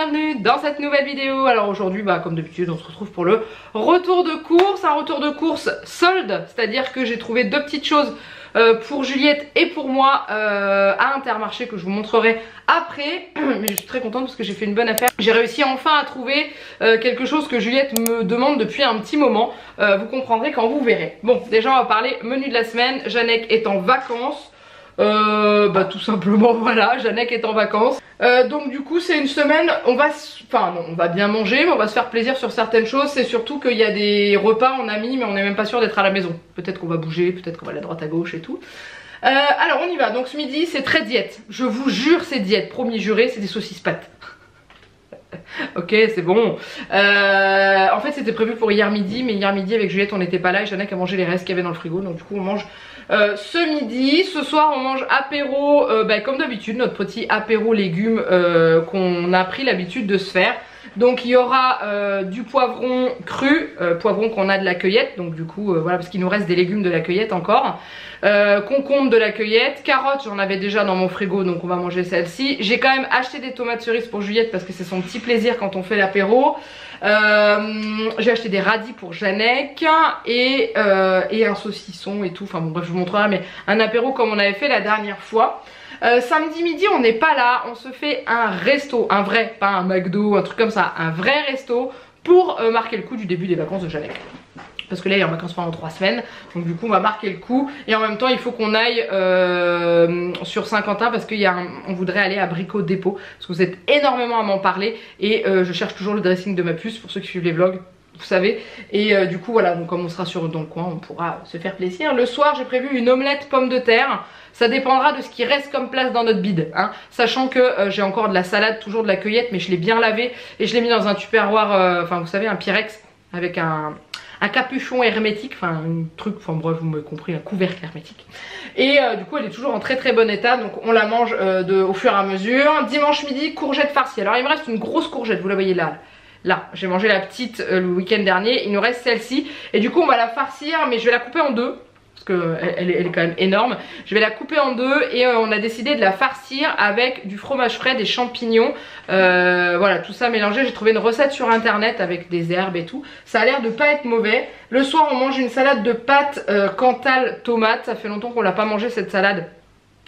bienvenue dans cette nouvelle vidéo. Alors aujourd'hui, comme d'habitude, on se retrouve pour le retour de course. Un retour de course solde, c'est-à-dire que j'ai trouvé deux petites choses pour Juliette et pour moi à Intermarché que je vous montrerai après. Mais je suis très contente parce que j'ai fait une bonne affaire. J'ai réussi enfin à trouver quelque chose que Juliette me demande depuis un petit moment. Vous comprendrez quand vous verrez. Bon, déjà on va parler menu de la semaine. Janek est en vacances. Tout simplement voilà, Janek est en vacances. Donc du coup c'est une semaine, on va bien manger, mais on va se faire plaisir sur certaines choses. C'est surtout qu'il y a des repas en amis, mais on n'est même pas sûr d'être à la maison. Peut-être qu'on va bouger, peut-être qu'on va aller à droite à gauche et tout. Alors on y va, donc ce midi c'est très diète. Je vous jure c'est diète, promis juré, c'est des saucisses pâtes. Ok, c'est bon. En fait c'était prévu pour hier midi, mais hier midi avec Juliette on n'était pas là et Janek a mangé les restes qu'il y avait dans le frigo. Donc du coup on mange ce midi. Ce soir on mange apéro comme d'habitude, notre petit apéro légumes qu'on a pris l'habitude de se faire. Donc il y aura du poivron cru, poivron qu'on a de la cueillette. Donc du coup voilà, parce qu'il nous reste des légumes de la cueillette encore. Concombre de la cueillette, carottes j'en avais déjà dans mon frigo donc on va manger celle-ci. J'ai quand même acheté des tomates cerises pour Juliette parce que c'est son petit plaisir quand on fait l'apéro. J'ai acheté des radis pour Janek et un saucisson et tout. Enfin bon bref je vous montrerai, mais un apéro comme on avait fait la dernière fois. Samedi midi on n'est pas là, on se fait un resto, un vrai, pas un McDo, un truc comme ça, un vrai resto pour marquer le coup du début des vacances de Janek. Parce que là il est en vacances pendant 3 semaines, donc du coup on va marquer le coup. Et en même temps il faut qu'on aille sur Saint-Quentin parce qu'on voudrait aller à Brico Dépôt. Parce que vous êtes énormément à m'en parler et je cherche toujours le dressing de ma puce pour ceux qui suivent les vlogs. Vous savez, et du coup voilà, donc comme on sera dans le coin on pourra se faire plaisir. Le soir j'ai prévu une omelette pomme de terre. Ça dépendra de ce qui reste comme place dans notre bide hein. Sachant que j'ai encore de la salade, toujours de la cueillette, mais je l'ai bien lavé et je l'ai mis dans un tupperware, vous savez, un Pyrex avec un capuchon hermétique, un truc, bref vous m'avez compris, un couvercle hermétique. Et du coup elle est toujours en très très bon état, donc on la mange au fur et à mesure. Dimanche midi, courgette farcie. Alors il me reste une grosse courgette, vous la voyez là. Là, j'ai mangé la petite le week-end dernier, il nous reste celle-ci. Et du coup on va la farcir, mais je vais la couper en deux. Parce qu'elle est quand même énorme. Je vais la couper en deux et on a décidé de la farcir avec du fromage frais, des champignons. Voilà, tout ça mélangé. J'ai trouvé une recette sur internet avec des herbes et tout. Ça a l'air de pas être mauvais. Le soir on mange une salade de pâtes Cantal tomate. Ça fait longtemps qu'on l'a pas mangé cette salade.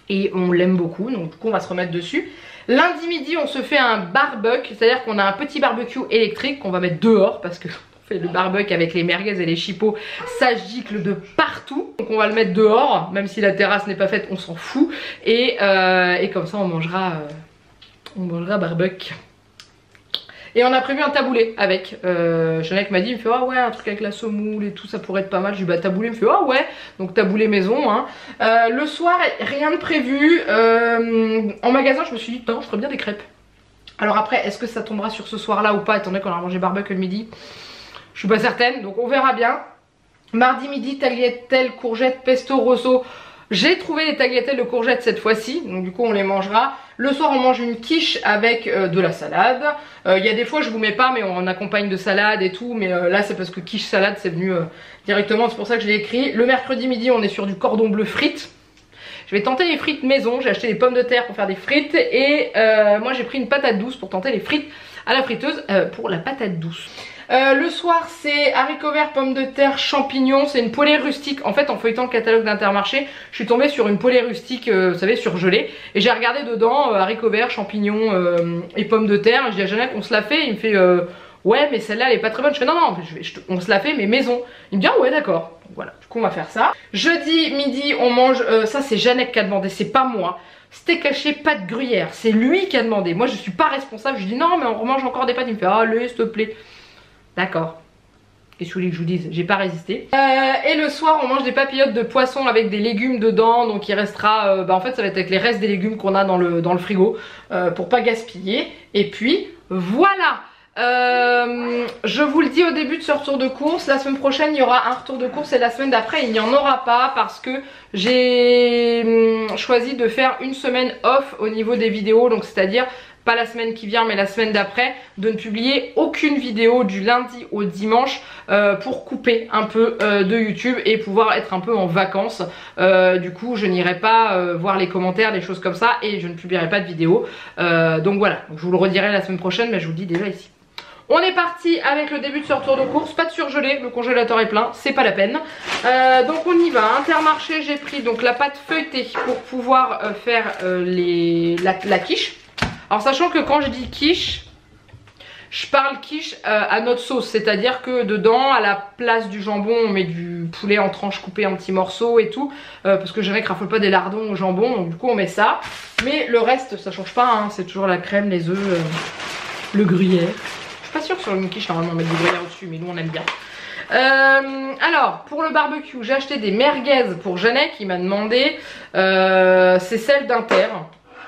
Et on l'aime beaucoup, donc du coup on va se remettre dessus. Lundi midi on se fait un barbecue, c'est à dire qu'on a un petit barbecue électrique qu'on va mettre dehors parce que on fait le barbecue avec les merguez et les chipots, ça gicle de partout. Donc on va le mettre dehors, même si la terrasse n'est pas faite on s'en fout. Et comme ça on mangera barbecue. Et on a prévu un taboulé avec. Janek m'a dit, il me fait ah ouais, un truc avec la semoule et tout, ça pourrait être pas mal. Je lui dis taboulé, il me fait ah ouais, donc taboulé maison hein. Le soir, rien de prévu. En magasin, je me suis dit, non, je ferais bien des crêpes. Alors après, est-ce que ça tombera sur ce soir-là ou pas, étant donné qu'on a mangé barbecue le midi? Je suis pas certaine, donc on verra bien. Mardi midi, tagliatelle, courgette, pesto rosso. J'ai trouvé les tagliatelles de courgettes cette fois-ci, donc du coup on les mangera. Le soir on mange une quiche avec de la salade. Il y a des fois je vous mets pas mais on accompagne de salade et tout. Mais là c'est parce que quiche salade c'est venu directement, c'est pour ça que je l'ai écrit. Le mercredi midi on est sur du cordon bleu frites. Je vais tenter les frites maison, j'ai acheté des pommes de terre pour faire des frites. Et moi j'ai pris une patate douce pour tenter les frites à la friteuse pour la patate douce. Le soir c'est haricots verts, pommes de terre, champignons. C'est une poêlée rustique. En fait en feuilletant le catalogue d'Intermarché je suis tombée sur une poêlée rustique vous savez, surgelée. Et j'ai regardé dedans haricots verts, champignons et pommes de terre. Je dis à Janek on se la fait. Il me fait ouais mais celle-là elle est pas très bonne. Je fais non on se la fait mais maison. Il me dit ah ouais d'accord. Voilà, du coup on va faire ça. Jeudi midi on mange, ça c'est Janek qui a demandé, c'est pas moi. Steak haché, pâte gruyère, c'est lui qui a demandé. Moi je suis pas responsable, je dis non mais on remange encore des pâtes. Il me fait allez s'il te plaît. D'accord. Qu'est-ce que vous voulez que je vous dise? J'ai pas résisté. Et le soir on mange des papillotes de poisson avec des légumes dedans. Donc il restera, en fait ça va être avec les restes des légumes qu'on a dans le frigo pour pas gaspiller. Et puis voilà. Je vous le dis au début de ce retour de course, la semaine prochaine il y aura un retour de course et la semaine d'après il n'y en aura pas parce que j'ai choisi de faire une semaine off au niveau des vidéos. Donc c'est à dire pas la semaine qui vient mais la semaine d'après, de ne publier aucune vidéo du lundi au dimanche pour couper un peu de YouTube et pouvoir être un peu en vacances. Du coup je n'irai pas voir les commentaires, des choses comme ça, et je ne publierai pas de vidéo. Donc voilà, donc, je vous le redirai la semaine prochaine, mais je vous le dis déjà ici. On est parti avec le début de ce retour de course, pas de surgelé, le congélateur est plein, c'est pas la peine. Donc on y va, Intermarché, j'ai pris donc la pâte feuilletée pour pouvoir faire la quiche. Alors sachant que quand je dis quiche, je parle quiche à notre sauce, c'est-à-dire que dedans, à la place du jambon, on met du poulet en tranches coupées en petits morceaux et tout, parce que je ne raffole pas des lardons au jambon, donc du coup on met ça. Mais le reste, ça change pas, hein, c'est toujours la crème, les œufs, le gruyère. Je suis pas sûre que sur une quiche, normalement on met du gruyère au-dessus, mais nous on aime bien. Alors pour le barbecue, j'ai acheté des merguez pour Jeannet qui m'a demandé, c'est celle d'Inter.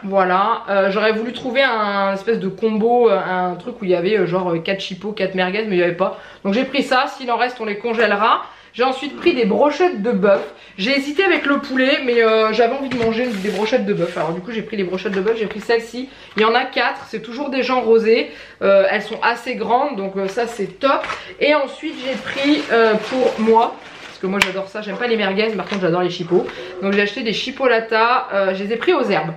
Voilà, j'aurais voulu trouver un espèce de combo, un truc où il y avait genre 4 chipots, 4 merguez, mais il n'y avait pas. Donc j'ai pris ça, s'il en reste on les congèlera. J'ai ensuite pris des brochettes de bœuf. J'ai hésité avec le poulet, mais j'avais envie de manger des brochettes de bœuf. Alors du coup j'ai pris les brochettes de bœuf, j'ai pris celle-ci. Il y en a 4, c'est toujours des gens rosés. Elles sont assez grandes, donc ça c'est top. Et ensuite j'ai pris pour moi, parce que moi j'adore ça, j'aime pas les merguez, mais par contre j'adore les chipots. Donc j'ai acheté des chipolatas, je les ai pris aux herbes.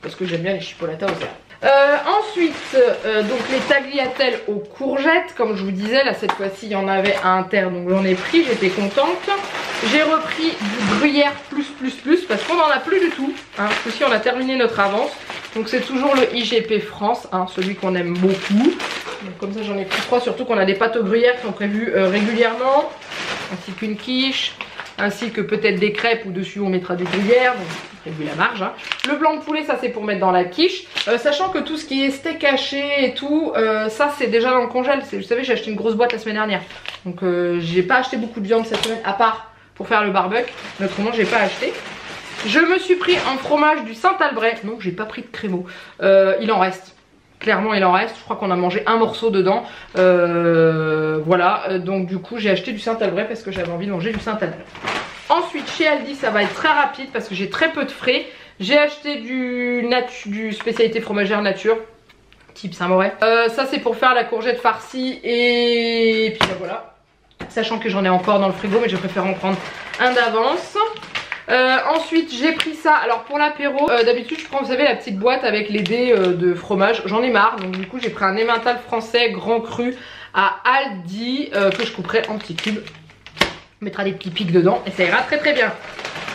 Parce que j'aime bien les chipolatas aux herbes. Ensuite, donc les tagliatelles aux courgettes, comme je vous disais, là cette fois-ci il y en avait à Inter, donc j'en ai pris, j'étais contente. J'ai repris du gruyère plus parce qu'on n'en a plus du tout, hein, parce que si on a terminé notre avance, donc c'est toujours le IGP France, hein, celui qu'on aime beaucoup. Donc, comme ça j'en ai pris 3, surtout qu'on a des pâtes au gruyère qui sont prévues régulièrement, ainsi qu'une quiche, ainsi que peut-être des crêpes où dessus on mettra des gruyères, donc prévu la marge, hein. Le blanc de poulet, ça c'est pour mettre dans la quiche, sachant que tout ce qui est steak haché et tout, ça c'est déjà dans le congèle. Vous savez, j'ai acheté une grosse boîte la semaine dernière, donc j'ai pas acheté beaucoup de viande cette semaine à part pour faire le barbecue, mais autrement j'ai pas acheté. Je me suis pris un fromage du Saint-Albret, non j'ai pas pris de crémeau, il en reste. Clairement il en reste, je crois qu'on a mangé un morceau dedans, voilà, donc du coup j'ai acheté du Saint-Albret parce que j'avais envie de manger du Saint-Albret. Ensuite chez Aldi ça va être très rapide parce que j'ai très peu de frais. J'ai acheté du spécialité fromagère nature, type Saint-Mauré. Ça c'est pour faire la courgette farcie et puis voilà. Sachant que j'en ai encore dans le frigo mais je préfère en prendre un d'avance. Ensuite j'ai pris ça, alors pour l'apéro, d'habitude je prends, vous savez, la petite boîte avec les dés de fromage, j'en ai marre, donc du coup j'ai pris un Emmental français grand cru à Aldi, que je couperai en petits cubes, on mettra des petits pics dedans et ça ira très très bien.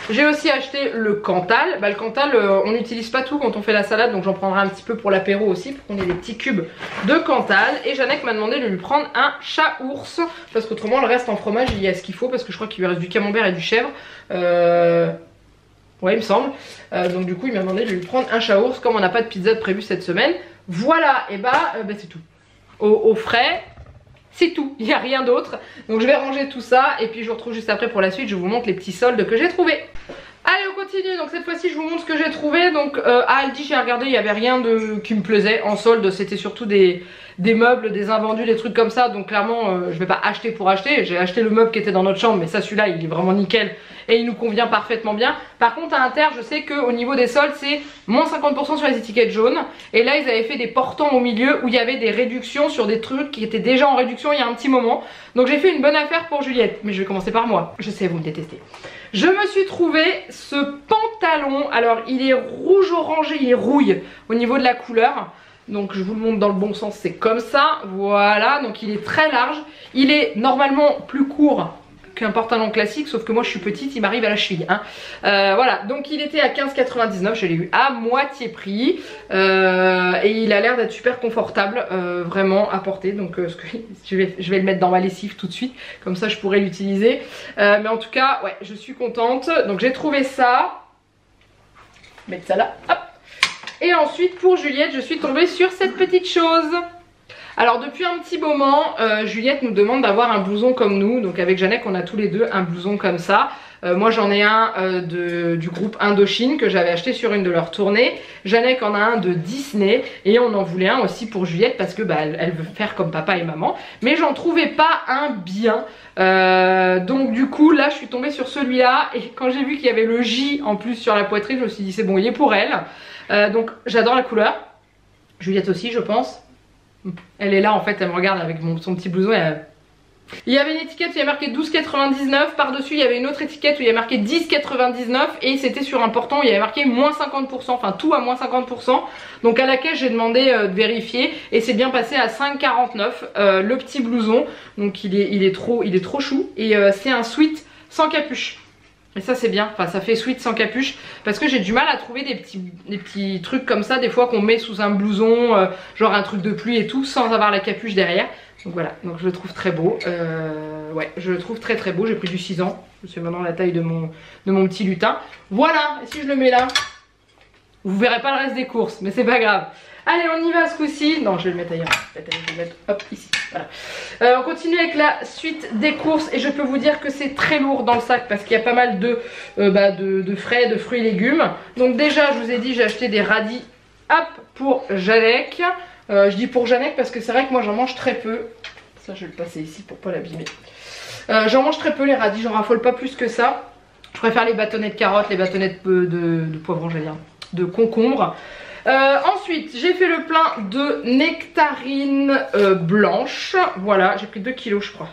J'ai aussi acheté le Cantal, le Cantal on n'utilise pas tout quand on fait la salade, donc j'en prendrai un petit peu pour l'apéro aussi, pour qu'on ait des petits cubes de Cantal. Et Jeannette m'a demandé de lui prendre un chat ours, parce qu'autrement le reste en fromage il y a ce qu'il faut, parce que je crois qu'il lui reste du camembert et du chèvre, ouais il me semble, donc du coup il m'a demandé de lui prendre un chat ours, comme on n'a pas de pizza de prévu cette semaine. Voilà, et bah c'est tout, au frais. C'est tout, il n'y a rien d'autre. Donc je vais ranger tout ça et puis je vous retrouve juste après pour la suite. Je vous montre les petits soldes que j'ai trouvés. Allez on continue, donc cette fois-ci je vous montre ce que j'ai trouvé. Donc à Aldi j'ai regardé, il n'y avait rien qui me plaisait en solde. C'était surtout des meubles, des invendus, des trucs comme ça. Donc clairement je vais pas acheter pour acheter. J'ai acheté le meuble qui était dans notre chambre, mais ça celui-là il est vraiment nickel et il nous convient parfaitement bien. Par contre à Inter je sais qu'au niveau des soldes c'est moins 50% sur les étiquettes jaunes. Et là ils avaient fait des portants au milieu où il y avait des réductions sur des trucs qui étaient déjà en réduction il y a un petit moment. Donc j'ai fait une bonne affaire pour Juliette. Mais je vais commencer par moi, je sais vous me détestez. Je me suis trouvé ce pantalon, alors il est rouge orangé, il est rouille au niveau de la couleur. Donc je vous le montre dans le bon sens, c'est comme ça, voilà, donc il est très large. Il est normalement plus court qu'un pantalon classique, sauf que moi je suis petite, il m'arrive à la cheville, hein. Voilà, donc il était à 15,99, je l'ai eu à moitié prix, et il a l'air d'être super confortable, vraiment à porter. Donc je vais le mettre dans ma lessive tout de suite, comme ça je pourrais l'utiliser, mais en tout cas ouais je suis contente. Donc j'ai trouvé ça, mettre ça là, hop. Et ensuite pour Juliette je suis tombée sur cette petite chose. Alors depuis un petit moment, Juliette nous demande d'avoir un blouson comme nous. Donc avec Jeannette on a tous les deux un blouson comme ça. Moi j'en ai un du groupe Indochine que j'avais acheté sur une de leurs tournées. Jeannette en a un de Disney et on en voulait un aussi pour Juliette parce que elle veut faire comme papa et maman. Mais j'en trouvais pas un bien. Donc du coup là je suis tombée sur celui-là et quand j'ai vu qu'il y avait le J en plus sur la poitrine, je me suis dit c'est bon, il est pour elle. Donc j'adore la couleur. Juliette aussi je pense. Elle est là en fait, elle me regarde avec son petit blouson et il y avait une étiquette où il y a marqué 12,99. Par dessus il y avait une autre étiquette où il y a marqué 10,99. Et c'était sur un portant où il y avait marqué moins 50%. Enfin tout à moins 50%. Donc à la caisse j'ai demandé de vérifier. Et c'est bien passé à 5,49 le petit blouson. Donc il est trop chou. Et c'est un sweat sans capuche. Et ça c'est bien, enfin ça fait sweat sans capuche. Parce que j'ai du mal à trouver des petits trucs comme ça. Des fois qu'on met sous un blouson, genre un truc de pluie et tout, sans avoir la capuche derrière. Donc voilà, donc je le trouve très beau. Ouais, je le trouve très beau. J'ai pris du 6 ans. Je sais maintenant la taille de mon petit lutin. Voilà, et si je le mets là, vous verrez pas le reste des courses, mais c'est pas grave. Allez, on y va ce coup-ci. Non, je vais le mettre ailleurs. Je vais le mettre hop ici. Voilà. On continue avec la suite des courses et je peux vous dire que c'est très lourd dans le sac parce qu'il y a pas mal de frais, de fruits et légumes. Donc déjà, je vous ai dit, j'ai acheté des radis, hop, pour Janek. Je dis pour Janek parce que c'est vrai que moi j'en mange très peu. Ça, je vais le passer ici pour pas l'abîmer. J'en mange très peu les radis, j'en raffole pas plus que ça. Je préfère les bâtonnets de carottes, les bâtonnets de poivrons, j'allais dire, de concombre. Ensuite j'ai fait le plein de nectarines blanches. Voilà, j'ai pris 2 kilos je crois.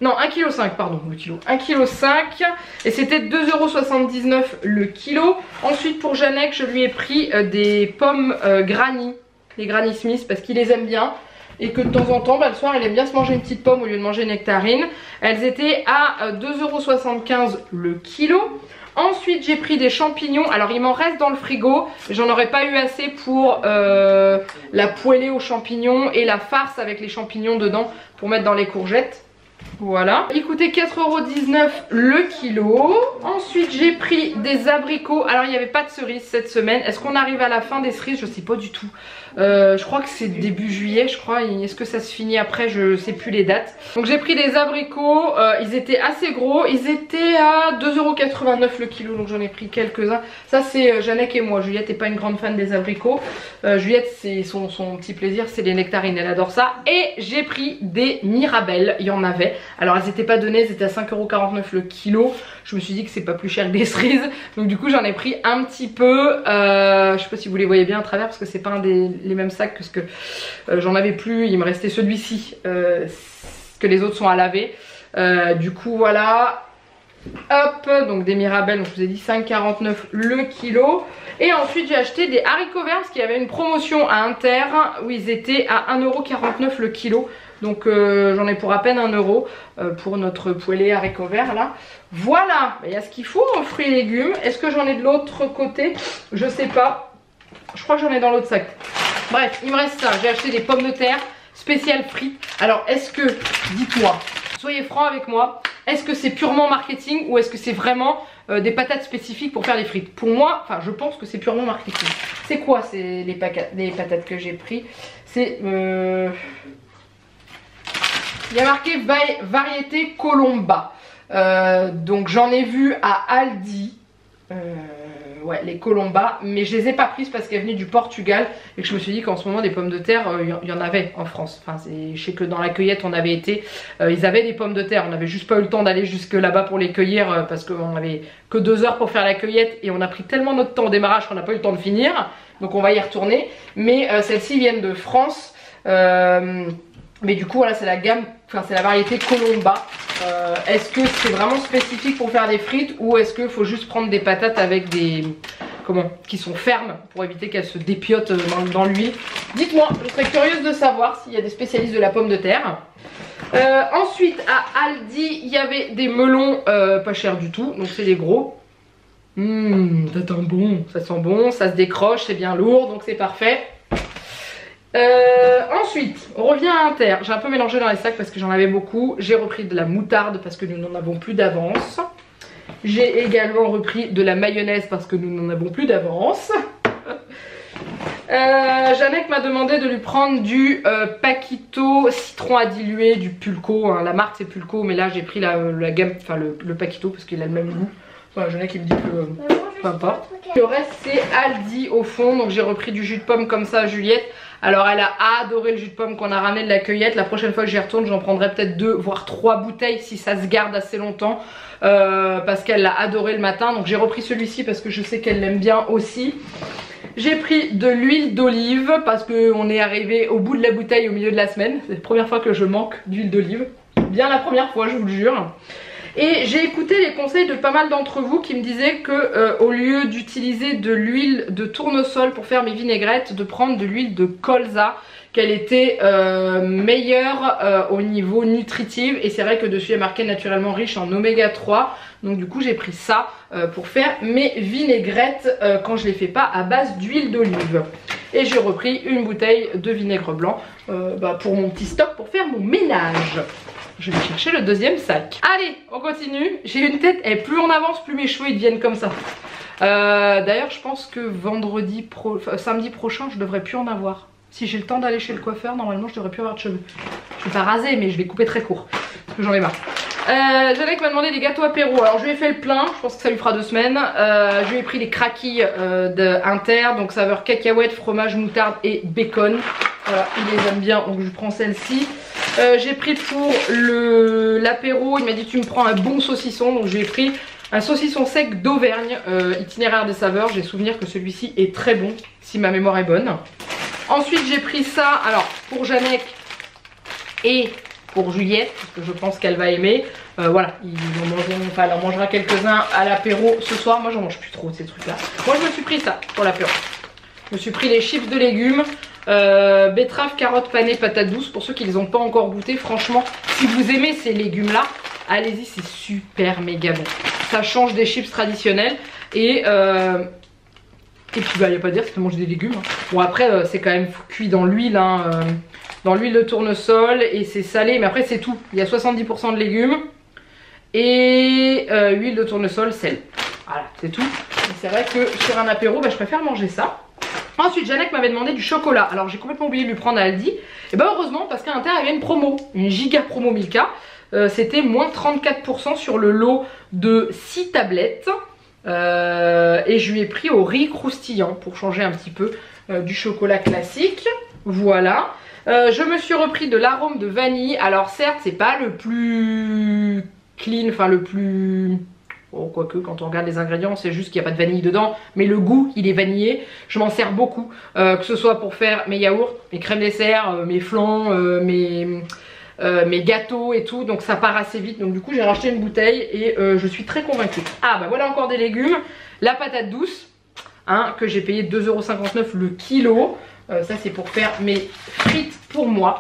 Non 1,5 kg pardon, le kilo. 1,5 kg et c'était 2,79 € le kilo. Ensuite pour Janek je lui ai pris des pommes Granny. Les Granny Smith parce qu'il les aime bien. Et que de temps en temps, le soir, il aime bien se manger une petite pomme au lieu de manger une nectarine. Elles étaient à 2,75 € le kilo. Ensuite, j'ai pris des champignons. Alors, il m'en reste dans le frigo. J'en aurais pas eu assez pour la poêlée aux champignons et la farce avec les champignons dedans pour mettre dans les courgettes. Voilà. Il coûtait 4,19 € le kilo. Ensuite, j'ai pris des abricots. Alors, il n'y avait pas de cerises cette semaine. Est-ce qu'on arrive à la fin des cerises? Je sais pas du tout. Je crois que c'est début juillet, je crois. Est-ce que ça se finit après? Je sais plus les dates. Donc j'ai pris des abricots, ils étaient assez gros. Ils étaient à 2,89 € le kilo, donc j'en ai pris quelques-uns. Ça c'est Janek et moi. Juliette n'est pas une grande fan des abricots. Juliette, c'est son petit plaisir, c'est les nectarines, elle adore ça. Et j'ai pris des Mirabelles, il y en avait. Alors elles n'étaient pas données, elles étaient à 5,49 € le kilo. Je me suis dit que c'est pas plus cher que des cerises. Donc du coup j'en ai pris un petit peu. Je sais pas si vous les voyez bien à travers parce que c'est pas les mêmes sacs parce que j'en avais plus. Il me restait celui-ci que les autres sont à laver. Du coup voilà. Hop, donc des Mirabelles, donc je vous ai dit 5,49 € le kilo. Et ensuite j'ai acheté des haricots verts parce qu'il y avait une promotion à Inter où ils étaient à 1,49 € le kilo. Donc j'en ai pour à peine 1 € pour notre poêlée haricots verts là. Voilà, il y a ce qu'il faut en fruits et légumes. Est-ce que j'en ai de l'autre côté? Je sais pas. Je crois que j'en ai dans l'autre sac. Bref, il me reste ça. J'ai acheté des pommes de terre spéciales frites. Alors est-ce que, dites-moi, soyez francs avec moi, est-ce que c'est purement marketing ou est-ce que c'est vraiment des patates spécifiques pour faire les frites? Pour moi, enfin je pense que c'est purement marketing. C'est quoi les patates que j'ai pris? C'est... il y a marqué variété Colomba. Donc j'en ai vu à Aldi. Ouais, les Colomba, mais je les ai pas prises parce qu'elles venaient du Portugal et que je me suis dit qu'en ce moment des pommes de terre il y en avait en France. Enfin, je sais que dans la cueillette on avait été, ils avaient des pommes de terre, on n'avait juste pas eu le temps d'aller jusque là-bas pour les cueillir parce qu'on avait que 2 heures pour faire la cueillette et on a pris tellement notre temps au démarrage qu'on n'a pas eu le temps de finir, donc on va y retourner. Mais celles-ci viennent de France, mais du coup voilà, c'est la gamme, enfin c'est la variété Colomba. Est-ce que c'est vraiment spécifique pour faire des frites ou est-ce qu'il faut juste prendre des patates avec des... qui sont fermes pour éviter qu'elles se dépiotent dans l'huile? Dites-moi, je serais curieuse de savoir s'il y a des spécialistes de la pomme de terre. Ensuite à Aldi, il y avait des melons pas chers du tout, donc c'est les gros. Ça sent bon, ça se décroche, c'est bien lourd, donc c'est parfait. Ensuite on revient à Inter. J'ai un peu mélangé dans les sacs parce que j'en avais beaucoup. J'ai repris de la moutarde parce que nous n'en avons plus d'avance. J'ai également repris de la mayonnaise parce que nous n'en avons plus d'avance. Janek m'a demandé de lui prendre du Paquito citron à diluer, du Pulco, hein. La marque c'est Pulco, mais là j'ai pris la gamme, enfin le Paquito parce qu'il a le même goût. Voilà, Janek il me dit que peu importe. Le reste c'est Aldi au fond, donc j'ai repris du jus de pomme comme ça à Juliette. Alors elle a adoré le jus de pomme qu'on a ramené de la cueillette. La prochaine fois que j'y retourne j'en prendrai peut-être 2 voire 3 bouteilles si ça se garde assez longtemps, parce qu'elle l'a adoré le matin. Donc j'ai repris celui-ci parce que je sais qu'elle l'aime bien aussi. J'ai pris de l'huile d'olive parce qu'on est arrivé au bout de la bouteille au milieu de la semaine. C'est la première fois que je manque d'huile d'olive. Bien la première fois, je vous le jure. Et j'ai écouté les conseils de pas mal d'entre vous qui me disaient que au lieu d'utiliser de l'huile de tournesol pour faire mes vinaigrettes, de prendre de l'huile de colza, qu'elle était meilleure au niveau nutritif. Et c'est vrai que dessus il est marqué naturellement riche en oméga 3. Donc du coup j'ai pris ça pour faire mes vinaigrettes quand je les fais pas à base d'huile d'olive. Et j'ai repris une bouteille de vinaigre blanc pour mon petit stock pour faire mon ménage. Je vais chercher le deuxième sac. Allez, on continue. J'ai une tête, et plus on avance, plus mes cheveux ils deviennent comme ça. D'ailleurs, je pense que samedi prochain, je devrais plus en avoir. Si j'ai le temps d'aller chez le coiffeur, normalement, je devrais plus avoir de cheveux. Je vais pas raser, mais je vais couper très court. Parce que j'en ai marre. Janec m'a demandé des gâteaux apéro. Alors, je lui ai fait le plein. Je pense que ça lui fera 2 semaines. Je lui ai pris les craquilles d'Inter. Donc, saveur cacahuète, fromage, moutarde et bacon. Voilà, il les aime bien. Donc, je prends celle-ci. J'ai pris pour l'apéro, il m'a dit tu me prends un bon saucisson, donc j'ai pris un saucisson sec d'Auvergne, itinéraire des saveurs. J'ai souvenir que celui-ci est très bon, si ma mémoire est bonne. Ensuite j'ai pris ça, alors pour Janec et pour Juliette, parce que je pense qu'elle va aimer. Voilà, elle en mangera quelques-uns à l'apéro ce soir. Moi j'en mange plus trop de ces trucs là. Moi je me suis pris ça pour l'apéro. Je me suis pris les chips de légumes. Betterave, carottes panées, patates douces. Pour ceux qui les ont pas encore goûté, franchement, si vous aimez ces légumes là, allez-y, c'est super méga bon. Ça change des chips traditionnels. Et puis bah, y a pas à dire, c'est de manger des légumes. Hein. Bon après c'est quand même cuit dans l'huile, hein, dans l'huile de tournesol, et c'est salé, mais après c'est tout. Il y a 70% de légumes et huile de tournesol, sel. Voilà, c'est tout. C'est vrai que sur un apéro, bah, je préfère manger ça. Ensuite, Janec m'avait demandé du chocolat. Alors, j'ai complètement oublié de lui prendre à Aldi. Et ben heureusement, parce qu'à l'intérieur, il y avait une promo. Une giga promo Milka. C'était moins 34% sur le lot de 6 tablettes. Et je lui ai pris au riz croustillant pour changer un petit peu du chocolat classique. Voilà. Je me suis repris de l'arôme de vanille. Alors, certes, c'est pas le plus clean, enfin le plus... Bon, quoique quand on regarde les ingrédients c'est juste qu'il n'y a pas de vanille dedans, mais le goût il est vanillé. Je m'en sers beaucoup, que ce soit pour faire mes yaourts, mes crèmes dessert, mes flans, mes gâteaux et tout. Donc ça part assez vite, donc du coup j'ai racheté une bouteille et je suis très convaincue. Ah bah voilà encore des légumes. La patate douce, hein, que j'ai payé 2,59 € le kilo. Ça c'est pour faire mes frites pour moi.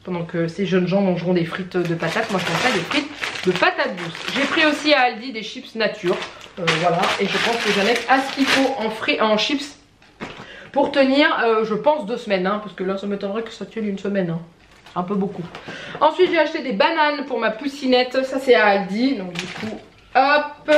Pendant que ces jeunes gens mangeront des frites de patates, moi je mange des frites de patates douces. J'ai pris aussi à Aldi des chips nature, voilà, et je pense que Janec a ce qu'il faut en chips pour tenir, je pense 2 semaines, hein, parce que là ça m'étonnerait que ça tienne une semaine, hein. Un peu beaucoup. Ensuite j'ai acheté des bananes pour ma poussinette, ça c'est à Aldi, donc du coup, hop.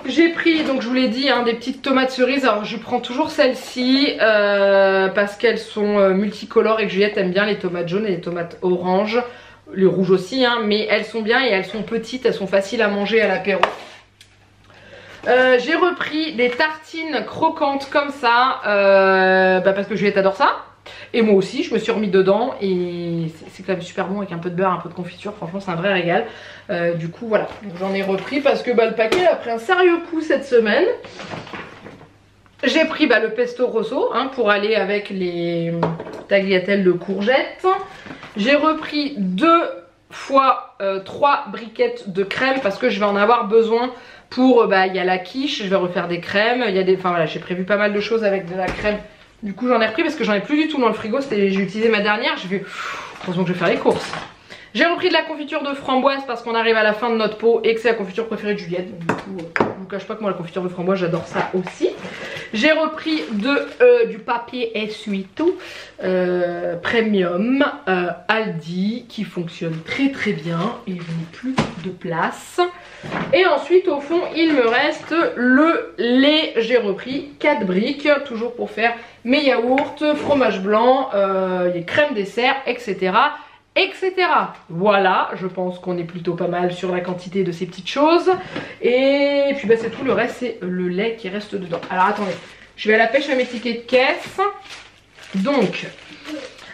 J'ai pris, donc je vous l'ai dit, hein, des petites tomates cerises. Alors je prends toujours celles-ci parce qu'elles sont multicolores et que Juliette aime bien les tomates jaunes et les tomates oranges. Les rouges aussi, hein, mais elles sont bien et elles sont petites, elles sont faciles à manger à l'apéro. J'ai repris des tartines croquantes comme ça parce que Juliette adore ça. Et moi aussi, je me suis remis dedans et c'est quand même super bon avec un peu de beurre, un peu de confiture. Franchement, c'est un vrai régal. Du coup, voilà. J'en ai repris parce que le paquet a pris un sérieux coup cette semaine. J'ai pris le pesto rosso, hein, pour aller avec les tagliatelles de courgettes. J'ai repris 2 fois 3 briquettes de crème parce que je vais en avoir besoin pour, il y a la quiche, je vais refaire des crèmes. Il y a des, enfin voilà, j'ai prévu pas mal de choses avec de la crème. Du coup j'en ai repris parce que j'en ai plus du tout dans le frigo. J'ai utilisé ma dernière, j'ai vu, heureusement que je vais faire les courses. J'ai repris de la confiture de framboise parce qu'on arrive à la fin de notre pot et que c'est la confiture préférée de Juliette. Donc, du coup, je vous cache pas que moi la confiture de framboise j'adore ça aussi. J'ai repris du papier essuie-tout premium Aldi qui fonctionne très très bien et je n'ai plus de place. Et ensuite au fond il me reste le lait. J'ai repris 4 briques toujours pour faire mes yaourts, fromage blanc, les crèmes dessert, etc. etc. Voilà, je pense qu'on est plutôt pas mal sur la quantité de ces petites choses. Et puis c'est tout, le reste c'est le lait qui reste dedans. Alors attendez, je vais à la pêche à mes tickets de caisse. Donc,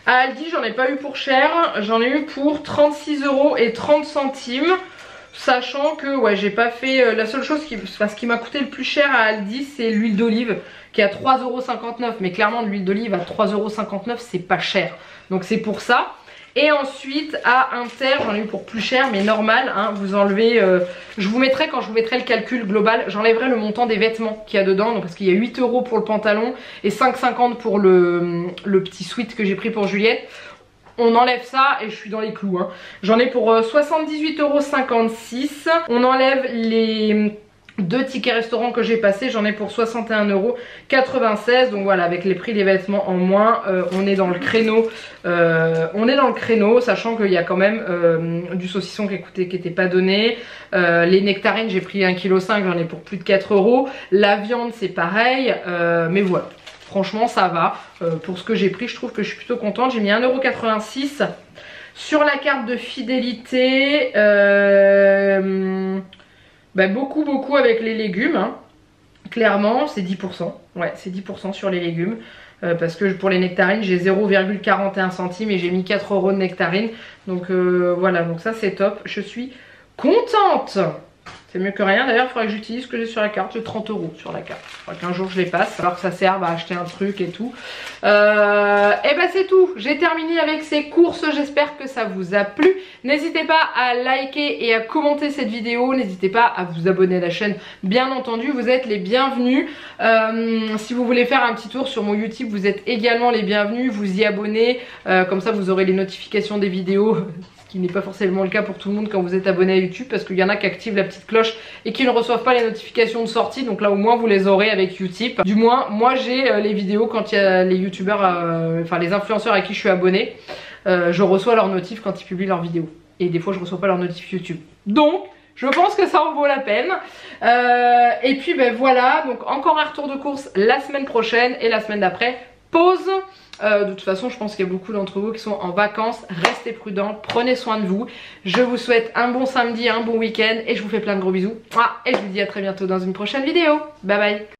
à Aldi j'en ai pas eu pour cher, j'en ai eu pour 36,30 €. Sachant que ouais, j'ai pas fait la seule chose ce qui m'a coûté le plus cher à Aldi, c'est l'huile d'olive qui est à 3,59 €. Mais clairement de l'huile d'olive à 3,59 € c'est pas cher. Donc c'est pour ça. Et ensuite à Inter, j'en ai eu pour plus cher mais normal, hein, vous enlevez, je vous mettrai quand je vous mettrai le calcul global, j'enlèverai le montant des vêtements qu'il y a dedans, donc parce qu'il y a 8 € pour le pantalon et 5,50 € pour le petit sweat que j'ai pris pour Juliette. On enlève ça et je suis dans les clous, hein. J'en ai pour 78,56 €. On enlève les 2 tickets restaurants que j'ai passés, j'en ai pour 61,96 €. Donc voilà, avec les prix des vêtements en moins, on est dans le créneau. Sachant qu'il y a quand même du saucisson qui n'était pas donné. Les nectarines, j'ai pris 1,5 kg, j'en ai pour plus de 4 €. La viande, c'est pareil, mais voilà. Franchement ça va, pour ce que j'ai pris je trouve que je suis plutôt contente. J'ai mis 1,86 € sur la carte de fidélité, beaucoup avec les légumes, hein. Clairement c'est 10%, ouais c'est 10% sur les légumes, parce que pour les nectarines j'ai 0,41 centimes et j'ai mis 4 € de nectarines, donc voilà, donc ça c'est top, je suis contente. C'est mieux que rien. D'ailleurs il faudrait que j'utilise ce que j'ai sur la carte. J'ai 30 € sur la carte. Il faudrait qu'un jour je les passe alors que ça serve à acheter un truc et tout. Et ben c'est tout. J'ai terminé avec ces courses. J'espère que ça vous a plu. N'hésitez pas à liker et à commenter cette vidéo. N'hésitez pas à vous abonner à la chaîne. Bien entendu vous êtes les bienvenus. Si vous voulez faire un petit tour sur mon YouTube, vous êtes également les bienvenus. Vous y abonnez. Comme ça vous aurez les notifications des vidéos. Qui n'est pas forcément le cas pour tout le monde quand vous êtes abonné à YouTube, parce qu'il y en a qui activent la petite cloche et qui ne reçoivent pas les notifications de sortie, donc là au moins vous les aurez avec Utip. Du moins moi j'ai les vidéos quand il y a les youtubeurs, enfin les influenceurs à qui je suis abonnée, je reçois leurs notifs quand ils publient leurs vidéos, et des fois je reçois pas leurs notifs YouTube, donc je pense que ça en vaut la peine. Et puis ben voilà, donc encore un retour de course la semaine prochaine, et la semaine d'après pause. De toute façon je pense qu'il y a beaucoup d'entre vous qui sont en vacances. Restez prudents, prenez soin de vous. Je vous souhaite un bon samedi, un bon week-end, et je vous fais plein de gros bisous. Et je vous dis à très bientôt dans une prochaine vidéo. Bye bye.